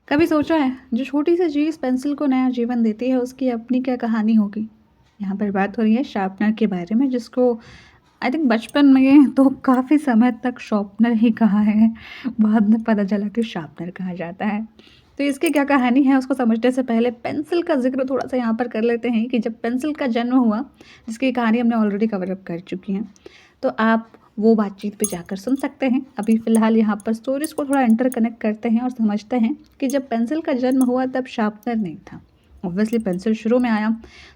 कभी सोचा है जो छोटी सी चीज़ पेंसिल को नया जीवन देती है उसकी अपनी क्या कहानी होगी। यहाँ पर बात हो रही है शार्पनर के बारे में, जिसको आई थिंक बचपन में तो काफ़ी समय तक शॉर्पनर ही कहा है। बाद में पता चला कि शार्पनर कहा जाता है। तो इसकी क्या कहानी है उसको समझने से पहले पेंसिल का जिक्र थोड़ा सा यहाँ पर कर लेते हैं कि जब पेंसिल का जन्म हुआ, जिसकी कहानी हमने ऑलरेडी कवर अप कर चुकी हैं, तो आप वो बातचीत पे जाकर सुन सकते हैं। अभी फ़िलहाल यहाँ पर स्टोरीज़ को थोड़ा इंटरकनेक्ट करते हैं और समझते हैं कि जब पेंसिल का जन्म हुआ तब शार्पनर नहीं था। ऑब्वियसली पेंसिल शुरू में आया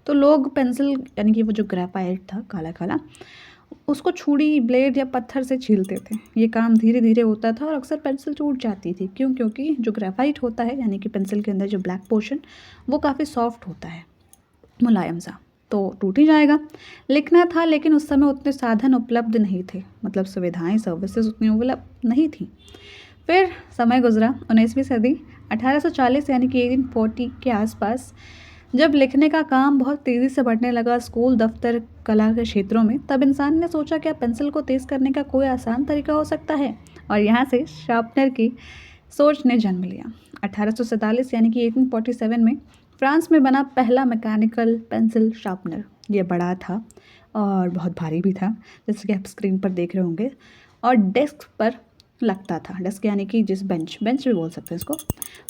तो लोग पेंसिल यानी कि वो जो ग्रेफाइट था काला काला, उसको छुरी, ब्लेड या पत्थर से छीलते थे। ये काम धीरे धीरे होता था और अक्सर पेंसिल टूट जाती थी। क्यों? क्योंकि जो ग्रेफाइट होता है यानी कि पेंसिल के अंदर जो ब्लैक पोर्शन, वो काफ़ी सॉफ्ट होता है, मुलायम सा, तो टूट ही जाएगा। लिखना था लेकिन उस समय उतने साधन उपलब्ध नहीं थे, मतलब सुविधाएं, सर्विसेज उतनी उपलब्ध नहीं थी। फिर समय गुजरा, 19वीं सदी 1840 यानी कि 1840 के आसपास, जब लिखने का काम बहुत तेज़ी से बढ़ने लगा स्कूल, दफ्तर, कला के क्षेत्रों में, तब इंसान ने सोचा क्या पेंसिल को तेज़ करने का कोई आसान तरीका हो सकता है। और यहाँ से शार्पनर की सोच ने जन्म लिया। 1847 यानी कि 1847 में फ्रांस में बना पहला मैकेनिकल पेंसिल शार्पनर। ये बड़ा था और बहुत भारी भी था, जैसे कि आप स्क्रीन पर देख रहे होंगे, और डेस्क पर लगता था। डेस्क यानी कि जिस बेंच भी बोल सकते हैं इसको।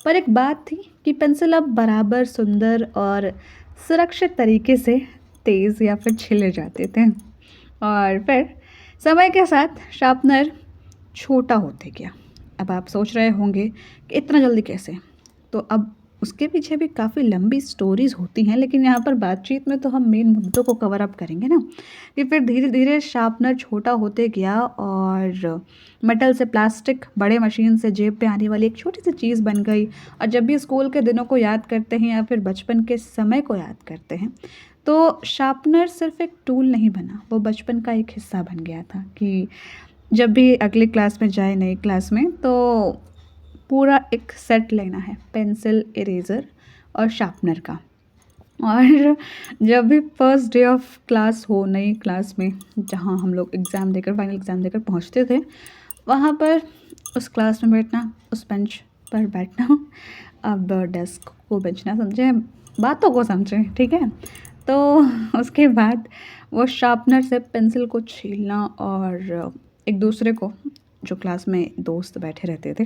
पर एक बात थी कि पेंसिल अब बराबर सुंदर और सुरक्षित तरीके से तेज़ या फिर छिले जाते थे। और फिर समय के साथ शार्पनर छोटा होते गया। अब आप सोच रहे होंगे कि इतना जल्दी कैसे, तो अब उसके पीछे भी काफ़ी लंबी स्टोरीज़ होती हैं, लेकिन यहाँ पर बातचीत में तो हम मेन मुद्दों को कवर अप करेंगे ना, कि फिर धीरे धीरे शार्पनर छोटा होते गया और मेटल से प्लास्टिक, बड़े मशीन से जेब पे आने वाली एक छोटी सी चीज़ बन गई। और जब भी स्कूल के दिनों को याद करते हैं या फिर बचपन के समय को याद करते हैं, तो शार्पनर सिर्फ एक टूल नहीं बना, वो बचपन का एक हिस्सा बन गया था कि जब भी अगली क्लास में जाए, नई क्लास में, तो पूरा एक सेट लेना है, पेंसिल, इरेज़र और शार्पनर का। और जब भी फर्स्ट डे ऑफ क्लास हो नई क्लास में, जहाँ हम लोग एग्ज़ाम देकर, फाइनल एग्ज़ाम देकर पहुँचते थे, वहाँ पर उस क्लास में बैठना, उस बेंच पर बैठना। अब डेस्क को बेंच ना समझें, बातों को समझें, ठीक है। तो उसके बाद वो शार्पनर से पेंसिल को छीलना और एक दूसरे को, जो क्लास में दोस्त बैठे रहते थे,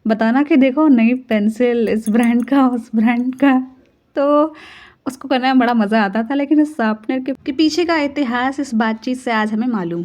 बताना कि देखो नई पेंसिल, इस ब्रांड का, उस ब्रांड का। तो उसको करने में बड़ा मज़ा आता था। लेकिन इस शार्पनर के पीछे का इतिहास इस बातचीत से आज हमें मालूम